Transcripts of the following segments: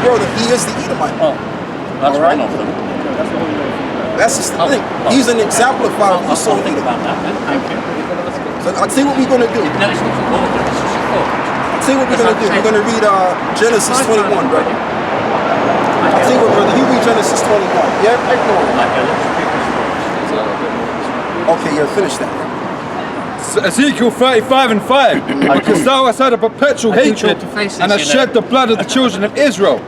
brother, he is the Edomite. Oh, that's All right. one of them. That's just the thing. He's an exemplifier of Esau. I'll think about that then. Thank you. So I'll tell you what we're going to do. No, it's not important. It's just a thought. I'll tell you what we're going to do. We're going to read Genesis 21, brother. I'll tell you what, brother. You read Genesis 21. Yeah, ignore it. Okay, yeah, finish that. Ezekiel 35 and 5. Because thou hast had a perpetual hatred and hast shed the blood of the children of Israel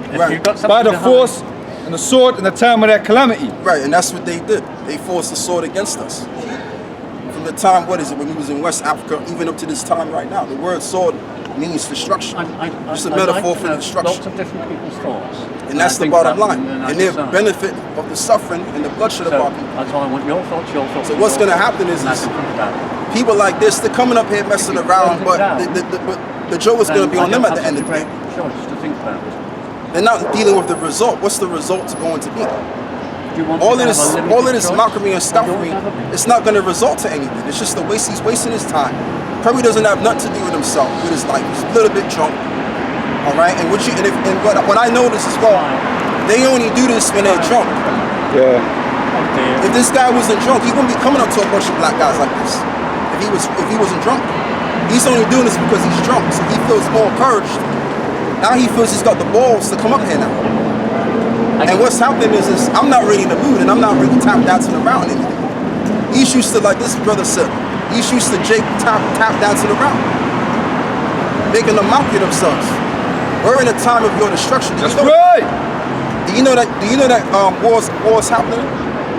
by the force and the sword in the time of their calamity. Right, and that's what they did. They forced the sword against us. From the time, what is it, when we was in West Africa, even up to this time right now, the word sword means destruction. It's a metaphor for destruction. Lots of different people's thoughts. And that's the bottom line. And their benefit of the suffering and the bloodshed of our people. That's why I want your thoughts, your thoughts. So what's going to happen is people like this, they're coming up here messing around, but the joke is going to be on them at the end of the day. Choice to think about. They're not dealing with the result. What's the result going to be? All of this mockery and scoffery, it's not going to result to anything. It's just a waste. He's wasting his time. Probably doesn't have nothing to do with himself, with his life. He's a little bit drunk. All right, and what I notice as well, they only do this when they're drunk. Yeah. If this guy wasn't drunk, he wouldn't be coming up to a bunch of black guys like this. If he wasn't drunk, he's only doing this because he's drunk, so he feels more purged. Now he feels he's got the balls to come up here now. And what's happening is I'm not really in the mood, and I'm not really tap dancing around anything. He's used to, like this brother said, he's used to tap dancing around, making a mockery of themselves. We're in a time of your destruction. That's right. Do you know that war's happening?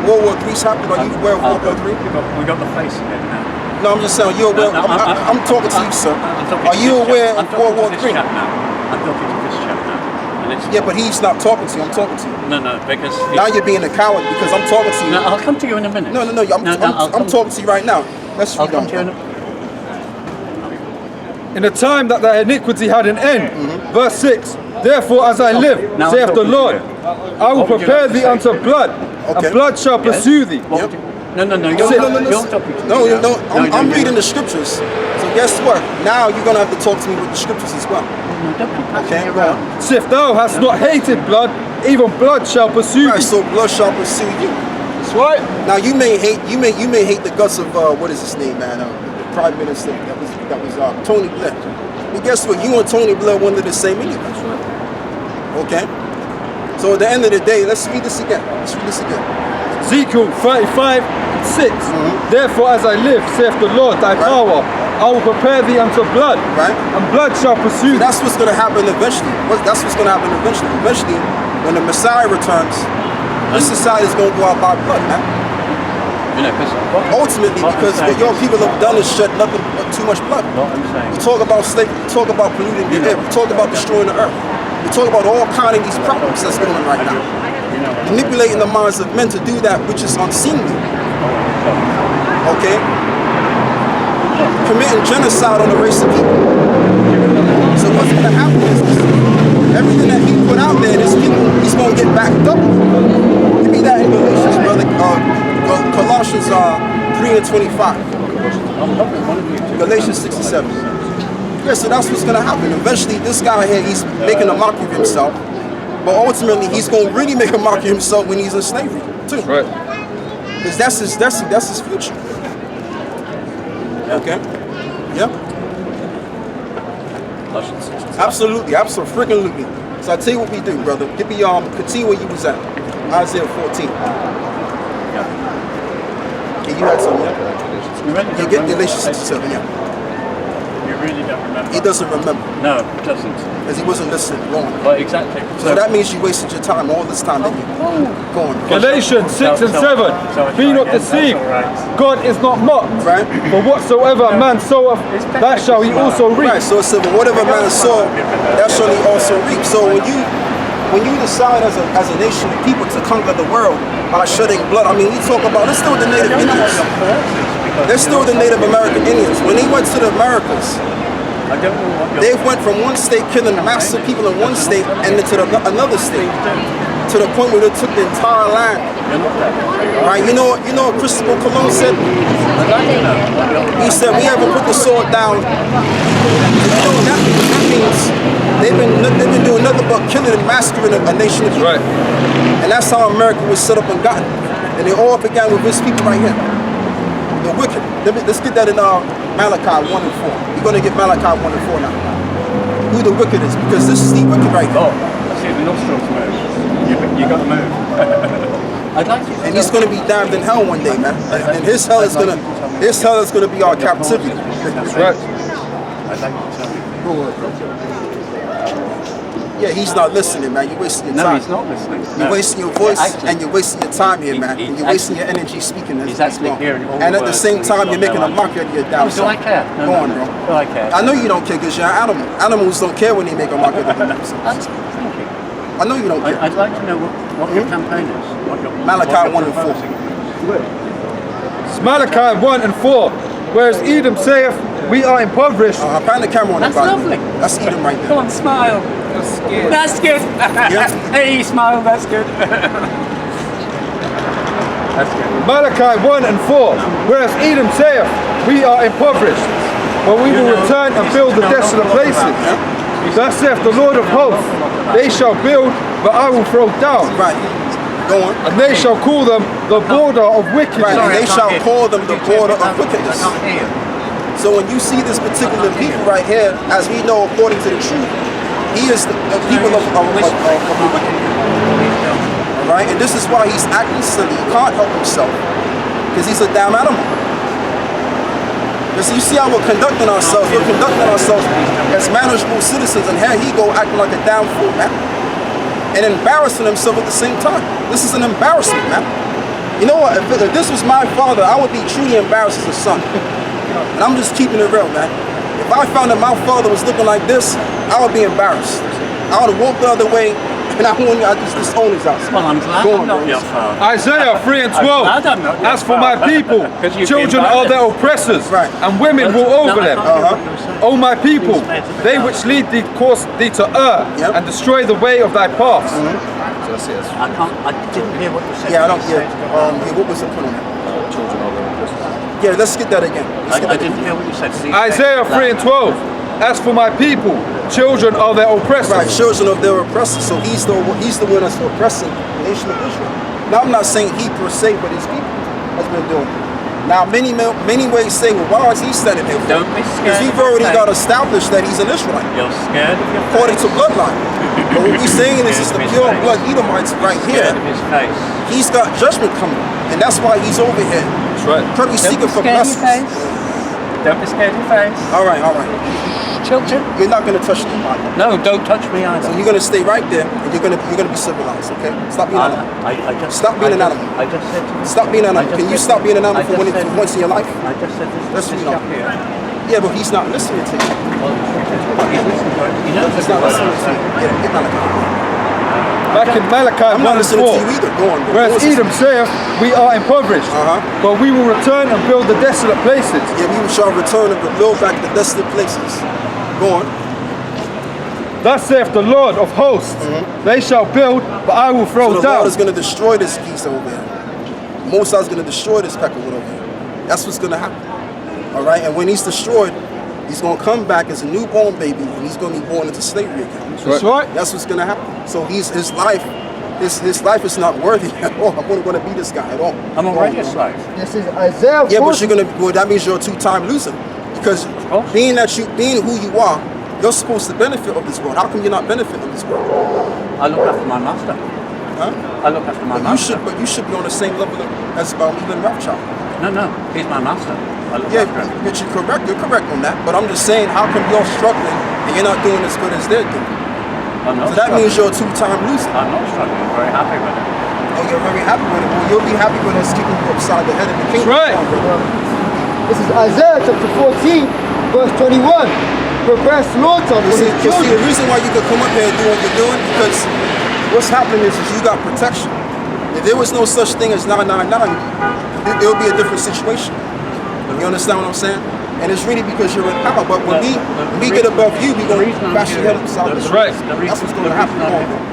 World War III's happening. Are you aware of World War III? We got the face again now. No, I'm just saying. You're aware. I'm talking to you, sir. Are you aware of World War III? I'm talking to this chap now. Yeah, but he's not talking to you. I'm talking to you. No, because now you're being a coward because I'm talking to you. No, I'll come to you in a minute. No. I'm talking to you right now. Let's read on. In the time that thy iniquity had an end. Verse 6. Therefore, as I live, saith the Lord, I will prepare thee unto blood, and blood shall pursue thee. No. You're talking to me. No. I'm reading the scriptures. So guess what? Now you're gonna have to talk to me with the scriptures as well. Okay. So if thou hast not hated blood, even blood shall pursue thee. So blood shall pursue you. That's right. Now you may hate the guts of what is his name, man? The Prime Minister that was Tony Blair. But guess what? You and Tony Blair wanted the same anyway. Okay. So at the end of the day, let's read this again. Ezekiel 35:6. Therefore, as I live, saith the Lord, thy power, I will prepare thee unto blood, and blood shall pursue. So that's what's going to happen eventually. That's what's going to happen eventually. Eventually, when the Messiah returns, this society is going to go out by blood, man. Ultimately, because what your people have done is shed nothing but too much blood. We talk about slavery, we talk about polluting the air, we talk about destroying the earth. We talk about all kinds of these problems that's going on right now. Manipulating the minds of men to do that which is unseemly. Okay? Committing genocide on the race of people. So what's going to happen is everything that he put out there, this people, he's going to get back double. Give me that in Galatians, brother. Colossians 3:25. Galatians 6 and 7. Yeah, so that's what's going to happen. Eventually, this guy here, he's making a mockery of himself. But ultimately, he's going to really make a mockery of himself when he's in slavery, too. Right. Because that's his future. Okay? Yeah? Absolutely. So I tell you what we do, brother. Give me continue where you was at. Isaiah 14. Yeah, you had something, yeah? You get Galatians 6 and 7, yeah. You really don't remember? He doesn't remember. No, he doesn't. Because he wasn't listening, wrong. Well, exactly. So that means you wasted your time all this time that you go on. Galatians 6 and 7. Be not deceived. God is not mocked. Right. For whatsoever a man soweth, that shall he also reap. Right, so it said, but whatever man sow, that shall he also reap. So when you decide as a nation of people to conquer the world by shedding blood, I mean, we talk about, it's still the Native Indians. They're still the Native American Indians. When they went to the Americas, I don't know what They went from one state killing massive people in one state and then to another state, to the point where they took the entire land. Right? You know what Christopher Columbus said? He said, "We haven't put the sword down." That means they've been doing nothing but killing and massacring a nation of people. Right. And that's how America was set up and gotten. And they all began with this people right here. The wicked. Let's get that in Malachi 1 and 4. We're going to get Malachi 1 and 4 now. Who the wicked is, because this is the wicked right here. Oh, I see the nostrils move. You got to move. I'd like to. And he's going to be damned in hell one day, man. And his hell is going to be our captivity. That's right. I'd like to tell you. Yeah, he's not listening, man. You're wasting your No, time. he's not listening. You're wasting your voice Actually, and you're wasting your time here, man. he- And you're wasting your energy speaking this. he's actually hearing all and the at the words same and time, he's you're got making no a mockery of your damn Oh, do self. I care? No, Go on, no, bro. no. Do I care? I know you don't care because you're an animal. Animals don't care when they make a mockery of themselves. Thank you. I know you don't care. I'd like to know what your campaign is. What your, Malachi what you're 1 and 4. proposing. It's Malachi 1 and 4. Whereas Edom saith, we are impoverished. Pan the camera on That's that, lovely. That's Edom right Come there. on, smile. That's scared. That's good. Hey, smile. That's good. That's good. Malachi 1 and 4. Whereas Edom saith, we are impoverished, but we will return and build the desolate places. Thus saith the Lord of hosts, they shall build, but I will throw down. Right. Go on. And they shall call them the border of wickedness. Right. Sorry, And they I can't shall hear. call them the border of I wickedness. can't hear you. So when you see this particular people right here, as we know according to the truth, he is the people of the wicked. Right? And this is why he's acting silly. He can't help himself. Because he's a damn animal. Because you see how we're conducting ourselves. We're conducting ourselves as manageable citizens, and here he go acting like a damn fool, man. And embarrassing himself at the same time. This is an embarrassment, man. You know what? If this was my father, I would be truly embarrassed as a son. And I'm just keeping it real, man. If I found that my father was looking like this, I would be embarrassed. I would have walked the other way, and I just disown his house. Well, I'm glad I'm not your father. Isaiah 3 and 12. I'm glad I'm not your As for my father. people, 'Cause you've children been are their violent. oppressors, Right. and women rule over them. Uh-huh. O my people, they which lead thee cause thee to err, Yep. and destroy the way of thy paths. So that's it. I didn't hear what you said. Yeah, I don't You get. said- What was it put on there? Children are their oppressors. Yeah, let's get that again. Let's get I that didn't again. hear what you said. So you Isaiah said 3 and 12. As for my people, children are their oppressors. Right, children of their oppressors. So he's the one that's oppressing the nation of Israel. Now I'm not saying he per se, but his people has been doing it. Now many ways say, well, why is he standing here? Don't be scared. Because you've already got established that he's an Israelite, You're scared of your according face. to bloodline. But what we're saying is the pure blood Edomites right here. Scared of his face. He's got judgment coming, and that's why he's over here. That's right. Probably Don't seeking be for scared of your blessings. face. Don't be scared of your face. All right. Children. You're not gonna touch the Bible. No, don't touch me either. So you're gonna stay right there, and you're gonna be civilized. Okay? Stop being an animal. I just Stop being an animal. I just said to you. Stop being an animal. Can you stop being an animal for once in your life? I just said this Let's is read on. up here. Yeah, but he's not listening to you. Well, he's listening to it. He knows He's every not word listening I'm to saying. you. Yeah, get Malachi. Back in Malachi I'm 1 not and listening 4. to you either. Go on. bro. Whereas Go on, Edom saith, we are impoverished, but we will return and build the desolate places. Yeah, we shall return and build back the desolate places. Go on. Thus saith the Lord of hosts, they shall build, but I will throw So the down. Lord is going to destroy this geese over here. Moses is going to destroy this peckerwood over here. That's what's going to happen. All right, and when he's destroyed, he's going to come back as a newborn baby, and he's going to be born into slavery again. That's right. That's what's going to happen. So his life is not worthy at all. I'm not going to be this guy at all. I'm already a slave. This is Isaiah 40. Yeah, but you're going to. Well, that means you're a two-time loser, because course. being who you are, you're supposed to benefit of this world. How come you're not benefiting of this world? I look after my master. Huh? I look after my master. But you should be on the same level as Leland Rothschild. No, he's my master. I look Yeah, after him. but you're correct on that. But I'm just saying, how come you're struggling and you're not doing as good as they're doing? I'm not So that struggling. means you're a two-time loser. I'm not struggling. I'm very happy with it. Oh, you're very happy with it. Well, you'll be happy with us kicking you upside the head of the kingdom. That's right. Come on, brother. This is Isaiah chapter 14, verse 21. Prepare slaughter for You his see, the children. reason why you could come up here and do what you're doing, because what's happening is you got protection. If there was no such thing as 999, it would be a different situation. You understand what I'm saying? And it's really because you're in power. But when we get above you, we're going to bash your head upside. That's right. That's what's going to happen.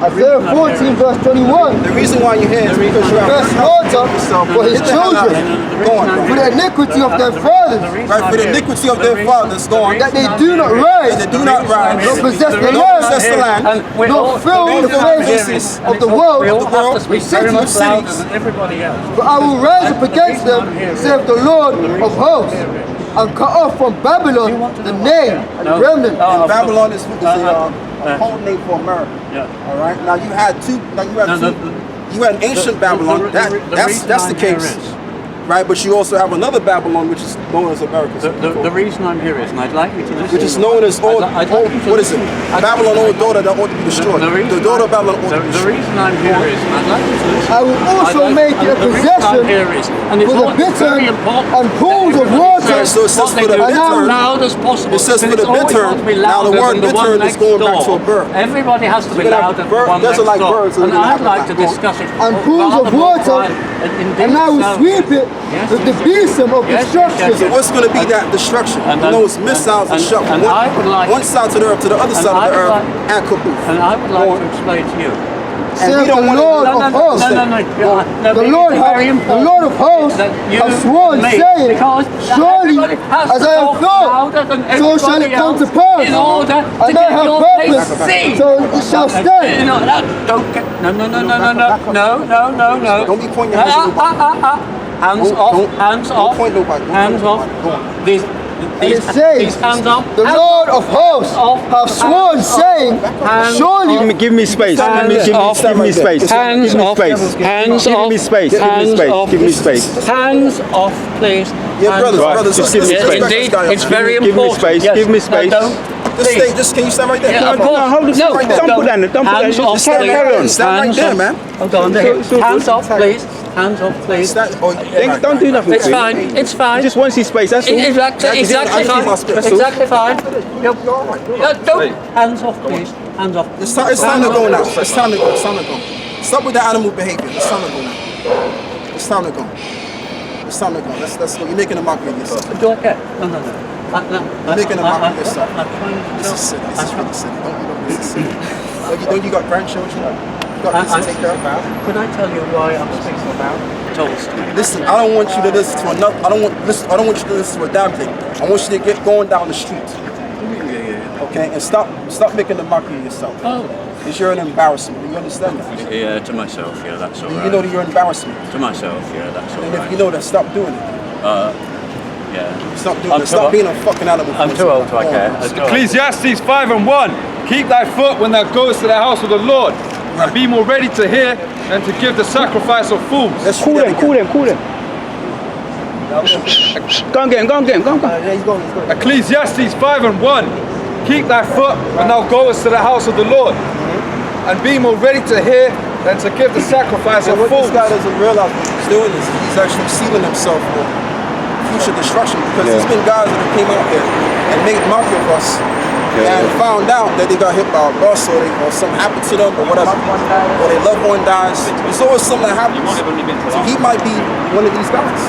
Isaiah 14 verse 21. The reason why you're here is because you have Best slaughter for his children, Go on, for the iniquity of their fathers, right, for the iniquity of their fathers, go on. that they do not rise, They do not rise, nor possess the nor land, possess the land, nor fill the faces of the world We all have to speak very much louder cities. than everybody else. For I will rise up against them, saith the Lord of hosts, and cut off from Babylon the name and remnant. And Babylon is a code name for America. Yeah. All right. Now you had two. Now you had ancient Babylon. That's the case. Right, but you also have another Babylon, which is known as America. The reason I'm here is, and I'd like you to listen. Which is known as old. What is it? Babylon, old daughter that ought to be destroyed. The daughter of Babylon ought to be The destroyed. reason I'm here is, and I'd like you to listen. I will also make it a the reason I'm possession here is, and it's for the all bitter very important and pools of that water. everybody So it says what they for the do bitter. as loud as possible. It says for because the it's always bitter. got to be Now the louder word than the bitter one is going back next to a door. bird. Everybody has to be You're gonna have louder than the one there's next like door. birds, so And you're gonna I'd have like to like discuss it. And pools of rather more water, indeed and I will so. sweep it Yes, with the yes, besom of yes, destruction. So what's going to be that destruction? And When those missiles are shot from I would like one side to the earth to the other and side of I the would earth, like- and kaboom. And I would like to explain to you. And we Saith the don't want Lord to. of hosts. No, The Lord, very the important Lord of hosts that you has sworn, me, saying, because surely everybody has as to I have talk thought, louder than so shall it everybody come to else pass. in order to And I get have your purpose, face seen. so it shall You stand. know, don't get, no. Don't be pointing your hands at Hands off, hands off, point nobody. Don't hands point off. nobody. Go on. These It says, hands off. the Lord of hosts have sworn, saying, surely Give me space. Hands off. Give me space. Hands Give me off. space. Hands Give off. me space. Give me Hands space. off. Give me space. Hands off, please. Yeah, Hands brothers, off. brothers, Just give me let's space. respect this Indeed, guy up it's here. very Give me important. space, Yes. give me No, space. don't. Just Please. stay, just can you stand right there? Yeah, of No, course. hold it. No, Don't put that in. Don't put that in. Hands off, Just carry please. on. Stand right Hands there, off. man. Hold on. It's all Hands good. off, please. Hands off, please. Don't do nothing. It's to him. fine. It's fine. He just wants his space. That's all. Exactly I keep fine. my space. Exactly fine. Don't. Hands off, please. Hands off. It's time to go now. It's time to go. It's time to go. Stop with the animal behavior. It's time to go now. It's time to go. It's time to go. Let's go. You're making a mockery of yourself. Do I care? No. You're making a mockery of yourself. This is silly. This is really silly. This is silly. Don't you got grandchildren? You got this to take care of. Could I tell you why I'm speaking about Tolstoy? Listen, I don't want you to listen to another. I don't want you to listen to a damn thing. I want you to get going down the street. Okay, and stop making a mockery of yourself. Oh. Because you're an embarrassment. You understand that? Yeah, to myself, yeah, that's all right. You know that you're an embarrassment. To myself, yeah, that's all And if right. you know that, stop doing it. Yeah. Stop doing it. Stop being a fucking animal. I'm too old to I care. Ecclesiastes 5:1. Keep thy foot when thou goest to the house of the Lord, and be more ready to hear than to give the sacrifice of fools. Let's Call read him. that Call again. him. Call him. Go and get him. Go and get him. Go and get him. Yeah, he's going. He's going. Ecclesiastes 5:1. Keep thy foot when thou goest to the house of the Lord, and be more ready to hear than to give the sacrifice So of what this fools. guy doesn't realize when he's doing this, he's actually sealing himself for future destruction. Because there's been guys that have came out here and made mockery of us and found out that they got hit by a bus or something happened to them or whatever, or their loved one dies. There's always something that happens. So he might be one of these guys.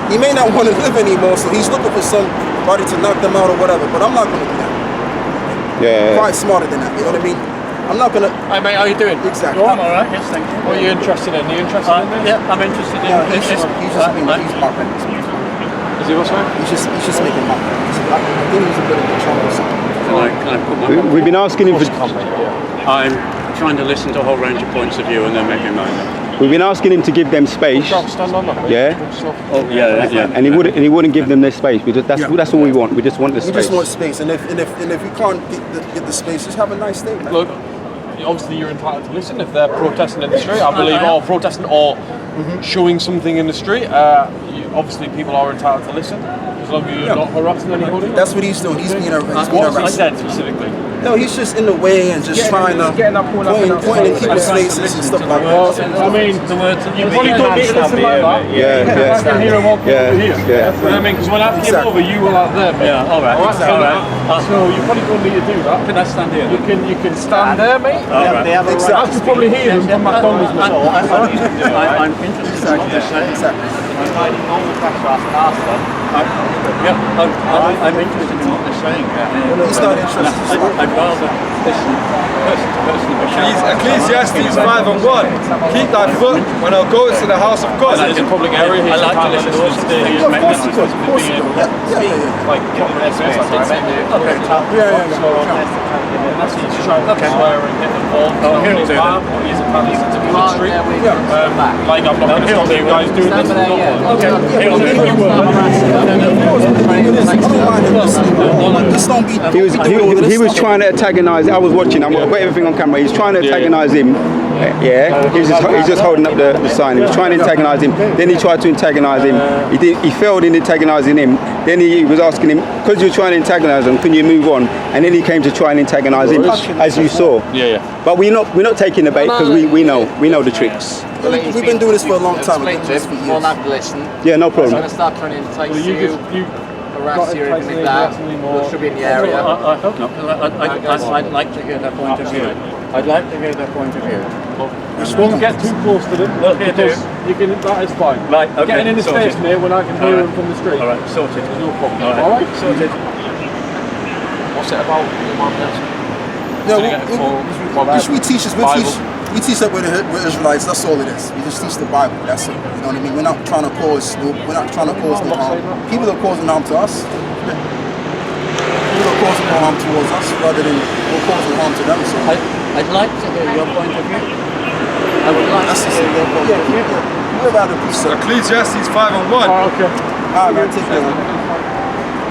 He may not want to live anymore, so he's looking for somebody to knock them out or whatever. But I'm not going to do that. Yeah. Quite smarter than that. You know what I mean? I'm not going to. Hi mate, how you doing? Exactly. I'm all right, yes, thank you. What are you interested in? Are you interested in this? Yeah, I'm interested in Yeah, this. he's mocking. Is he what's that? He's just making mockery. I think he's a bit of a chump or something. Can I put my... We've been asking him for. I'm trying to listen to a whole range of points of view and then making mine up. We've been asking him to give them space. Stand on that, mate. Yeah. Oh, yeah. And he wouldn't give them their space. That's all we want. We just want the We space. just want space, and if you can't get the space, just have a nice day, man. Look, obviously you're entitled to listen if they're protesting in the street. I believe, or protesting or showing something in the street. Obviously, people are entitled to listen as long as you're not harassing anybody. That's what he's doing. He's being a What I racist. said specifically. No, he's just in the way and just trying to point in people's faces and stuff like Well, that. I mean, you probably don't need to listen like that. Yeah. I can hear him walking over here. Yeah. You know what I mean? Because when I came Exactly. over, you were like there. Mate. Yeah, all right. So you probably don't need to do that. Can I stand here? You can stand there, mate. Exactly. I could probably hear them from McDonald's. I'm interested in what they're saying. Exactly. I'm hiding all the pressure I can ask them. I'm interested in what they're saying. He's not interested. I'd rather listen person to person. Ecclesiastes 5:1. Keep thy foot when thou goest to the house of God. It's a public area. I like to listen to us. Yeah, of course you could. Of course you could. Yeah. Like proper SBS. He's trying to swear and get involved. He's a pastor to military. Like I'm not going to stop you guys doing this. He was trying to antagonize. I was watching. I've got everything on camera. He's trying to antagonize him. Yeah, he's just holding up the sign. He was trying to antagonize him. Then he tried to antagonize him. He failed in antagonizing him. Then he was asking him, because you're trying to antagonize him, can you move on? And then he came to try and antagonize him, as you saw. Yeah. But we're not taking the bait because we know the tricks. We've been doing this for a long time. Yeah, no problem. I'm going to start trying to entice you, harass you, or anything like that. We'll should be in the area. I hope not. I'd like to hear their point of view. I'd like to hear their point of view. Don't get too close to them because you can. That is fine. Right, okay, Getting in his face, mate, when I can hear him from the street. All right, sorted. There's no problem. All right, sorted. What's it about? We teach that we're Israelites. That's all it is. We just teach the Bible. That's it. You know what I mean? We're not trying to cause no harm. People are causing harm to us. People are causing no harm towards us rather than we're causing harm to them. So I'd like to hear your point of view. I would like to hear your point of view. we're about to be so. Ecclesiastes 5:1. Okay. All right, man, take care.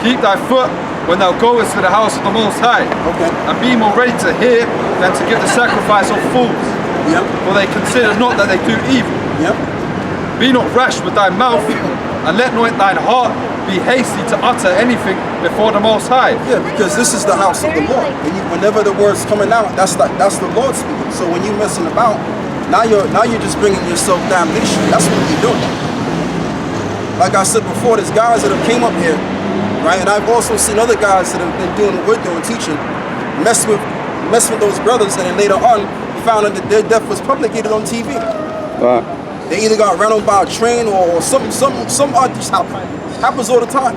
Keep thy foot when thou goest to the house of the Most High. Okay. And be more ready to hear than to give the sacrifice of fools. Yep. For they consider not that they do evil. Yep. Be not rash with thy mouth, and let not thine heart be hasty to utter anything before the Most High. Yeah, because this is the house of the Lord. Whenever the word's coming out, that's the Lord speaking. So when you're messing about, now you're just bringing yourself damnation. That's what you're doing. Like I said before, there's guys that have came up here, right? And I've also seen other guys that have been doing what we're doing, teaching, mess with those brothers, and then later on found out that their death was publicated on TV. Right. They either got run over by a train or some odd just happens all the time.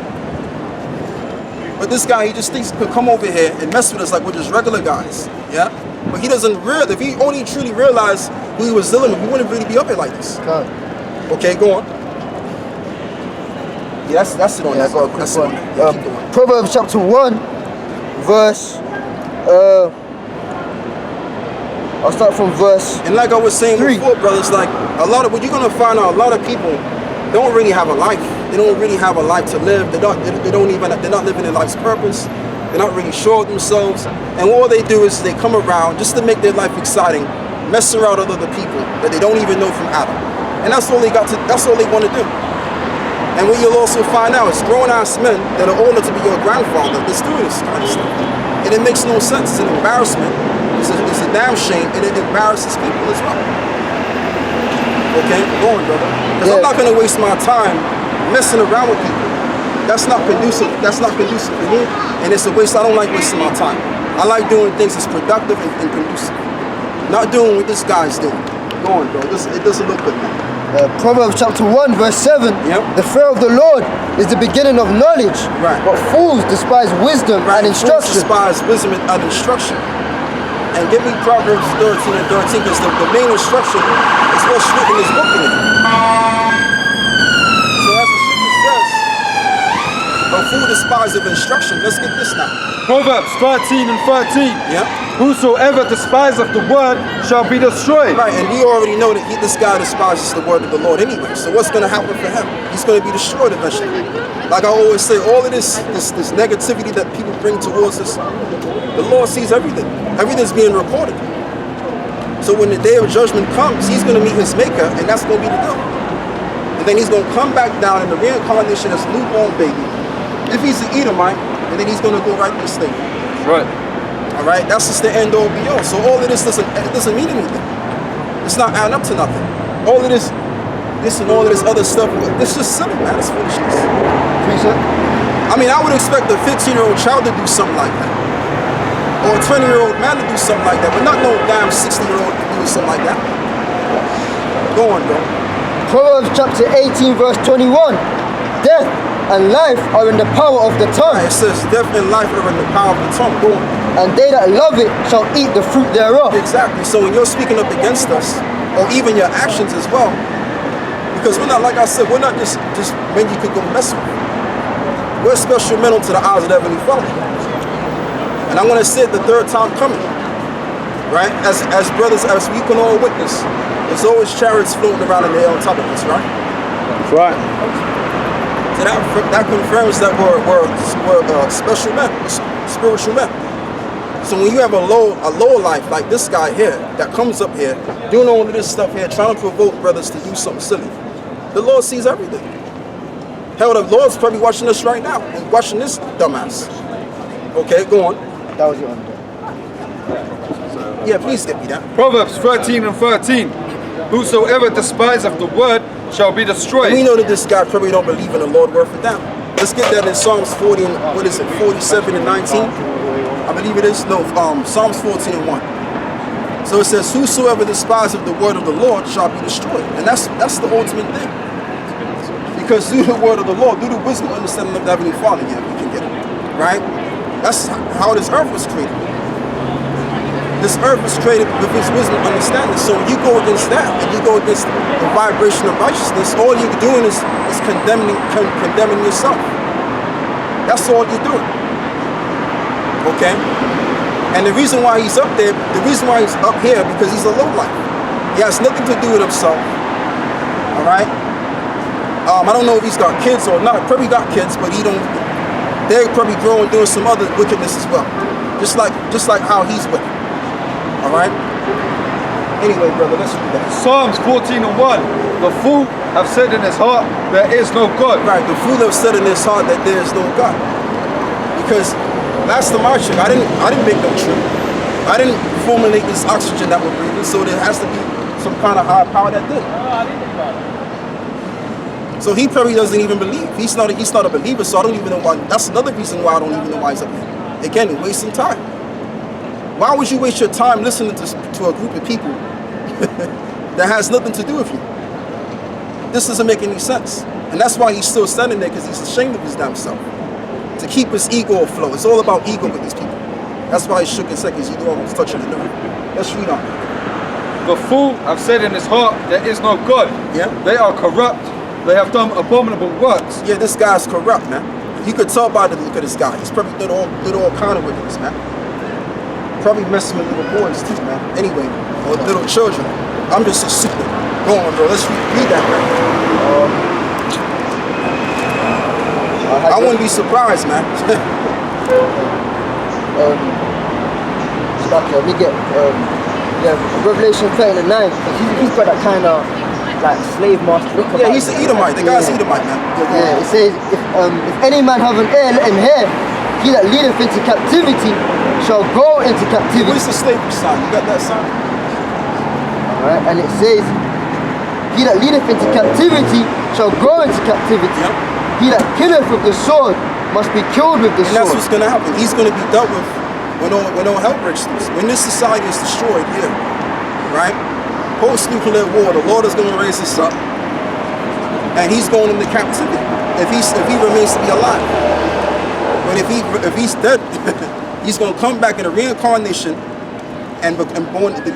But this guy, he just thinks he could come over here and mess with us like we're just regular guys. Yeah? But he doesn't realize, if he only truly realized who he was dealing with, he wouldn't really be up here like this. Okay, go on. Yeah, that's it on that. Got a quick That's it on one. that. Yeah, keep going. Proverbs chapter 1, verse. I'll start from verse. And like I was saying 3. before, brothers, like what you're gonna find out, a lot of people don't really have a life. They don't really have a life to live. They're not living their life's purpose. They're not really sure of themselves. And all they do is they come around just to make their life exciting, mess around with other people that they don't even know from Adam. And that's all they want to do. And what you'll also find out is grown-ass men that are old enough to be your grandfather that's doing this kind of stuff. And it makes no sense. It's an embarrassment. It's a damn shame, and it embarrasses people as well. Okay, go on, brother. Because I'm not going to waste my time messing around with people. That's not conducive. That's not conducive for me, and it's a waste. I don't like wasting my time. I like doing things that's productive and conducive. Not doing what this guy's doing. Go on, bro. It doesn't look good, man. Proverbs chapter 1, verse 7. Yep. The fear of the Lord is the beginning of knowledge, Right. but fools despise wisdom and instruction. Despise wisdom and instruction. And give me Proverbs 13 and 13, because the main instruction is what's written in this book in it. So as the scripture says, a fool despises instruction. Let's get this now. Proverbs 13 and 13. Yeah. Whosoever despiseth the word shall be destroyed. Right, and we already know that this guy despises the word of the Lord anyway. So what's going to happen for him? He's going to be destroyed eventually. Like I always say, all of this negativity that people bring towards us, the Lord sees everything. Everything's being recorded. So when the day of judgment comes, he's going to meet his maker, and that's going to be the deal. And then he's going to come back down in the reincarnation as a newborn baby. If he's an Edomite, and then he's going to go right to the stake. Right. All right, that's just the end all be all. So all of this doesn't mean anything. It's not adding up to nothing. All of this and all of this other stuff, it's just silly, man. It's foolishness. I mean, I would expect a 15-year-old child to do something like that, or a 20-year-old man to do something like that, but not no damn 60-year-old to do something like that. Go on, bro. Proverbs chapter 18, verse 21. Death and life are in the power of the tongue. It says death and life are in the power of the tongue. Go on. And they that love it shall eat the fruit thereof. Exactly. So when you're speaking up against us, or even your actions as well, because we're not, like I said, we're not just men you could go mess with. We're special men unto the eyes of the Heavenly Father. And I'm going to say it the third time coming. Right? As brothers, as we can all witness, there's always chariots floating around in the air on top of us, right? Right. So that confirms that we're special men, spiritual men. So when you have a low life like this guy here that comes up here doing all of this stuff here, trying to provoke brothers to do something silly, the Lord sees everything. Hell, the Lord's probably watching us right now and watching this dumbass. Okay, go on. That was your own. Yeah, please get me that. Proverbs 13:13. Whosoever despiseth the word shall be destroyed. And we know that this guy probably don't believe in the Lord worth a damn. Let's get that in Psalms 40 and, 47 and 19. I believe it is. No, Psalms 14 and 1. So it says, whosoever despiseth the word of the Lord shall be destroyed. And that's the ultimate thing. Because through the word of the Lord, through the wisdom and understanding of the Heavenly Father, yeah, we can get it. Right? That's how this earth was created. This earth was created with his wisdom and understanding. So when you go against that, and you go against the vibration of righteousness, all you're doing is condemning yourself. That's all you're doing. Okay? And the reason why he's up there, the reason why he's up here, because he's a lowlife. He has nothing to do with himself. Alright? I don't know if he's got kids or not. Probably got kids, but they're probably growing doing some other wickedness as well. Just like how he's wicked. Alright? Anyway, brother, let's read that. Psalms 14 and 1. The fool have said in his heart, there is no God. Right, the fool have said in his heart that there is no God. Because last time I checked, I didn't make no tree. I didn't formulate this oxygen that we're breathing, so there has to be some kind of higher power that did. So he probably doesn't even believe. He's not a believer, so I don't even know why. That's another reason why I don't even know why he's up here. Again, wasting time. Why would you waste your time listening to a group of people that has nothing to do with you? This doesn't make any sense. And that's why he's still standing there, because he's ashamed of his damn self. To keep his ego afloat. It's all about ego with these people. That's why he shook his head, because he knew I was touching the nerve. Let's read on. The fool have said in his heart, there is no God. Yeah. They are corrupt. They have done abominable works. Yeah, this guy's corrupt, man. You could tell by the look of this guy. He's probably did all kind of wickedness, man. Probably messing with little boys too, man. Anyway, or little children. I'm just assuming. Go on, bro. Let's read that, man. I wouldn't be surprised, man. Let me get Revelation 39. He's got that kind of like slave master look. Yeah, he's an Edomite. The guy's Edomite, man. Yeah, it says if any man have an ear, let him hear. He that leadeth into captivity shall go into captivity. Where's the slavery sign? You got that sign? Alright, and it says, he that leadeth into captivity shall go into captivity. Yep. He that killeth with the sword must be killed with the And sword. that's what's going to happen. He's going to be dealt with when all hell breaks loose. When this society is destroyed here, right? Post-nuclear war, the Lord is going to raise us up, and he's going into captivity if he remains to be alive. But if he's dead, he's going to come back in a reincarnation and be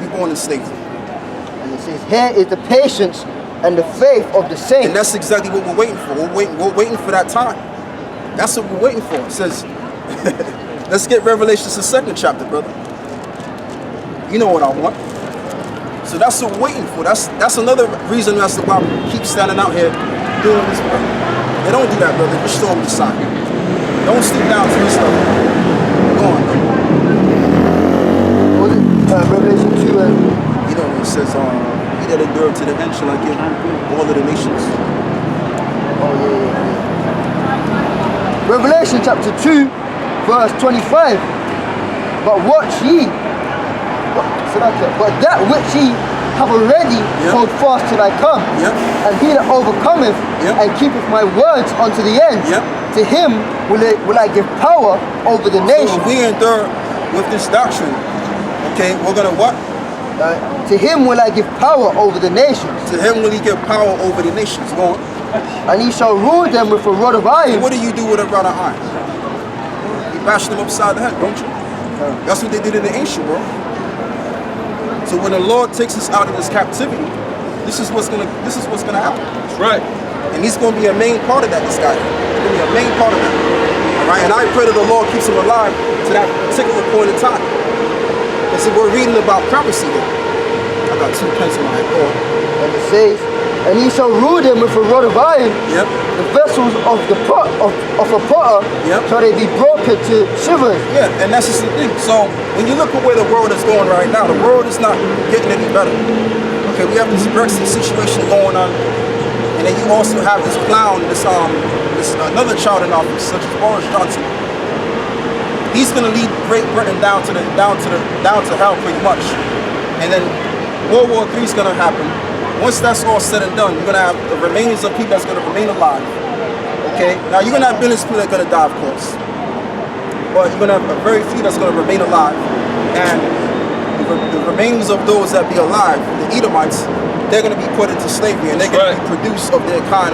born in slavery. And it says, here is the patience and the faith of the saints. And that's exactly what we're waiting for. We're waiting for that time. That's what we're waiting for. It says, let's get Revelations, the 2nd chapter, brother. You know what I want. So that's what we're waiting for. That's another reason as to why we keep standing out here doing this work. They don't do that, brother. Just show them the sign. Don't stoop down to this stuff. Go on, bro. What was it? Revelation 2 and... You know, it says, he that endured to the end shall I give all of the nations. Oh, yeah. Revelation chapter 2, verse 25. But watch ye. But that which ye have already hold fast till I come. And he that overcometh and keepeth my words unto the end, to him will I give power over the nations. So if we endure with this doctrine, okay, we're going to what? To him will I give power over the nations. To him will he give power over the nations. Go on. and he shall rule them with a rod of iron. What do you do with a rod of iron? You bash them upside the head, don't you? That's what they did in the ancient world. So when the Lord takes us out of this captivity, this is what's gonna happen. That's right. And he's gonna be a main part of that, this guy. He's gonna be a main part of that. Alright, and I pray that the Lord keeps him alive to that particular point in time. And so we're reading about prophecy here. I got 2 pens in my head. Go on. And it says, and he shall rule them with a rod of iron. Yep. The vessels of the pot of a potter, Yep. shall they be broken to shivers. Yeah, and that's just the thing. So when you look at where the world is going right now, the world is not getting any better. Okay, we have this Brexit situation going on, and then you also have this clown, this another child in office, such as Boris Johnson. He's gonna lead Great Britain down to hell pretty much. And then World War III is gonna happen. Once that's all said and done, you're gonna have the remains of people that's gonna remain alive. Okay? Now you're gonna have billions of people that are gonna die, of course. But you're gonna have a very few that's gonna remain alive. And the remains of those that be alive, the Edomites, they're gonna be put into slavery and they're gonna be produced of their kind.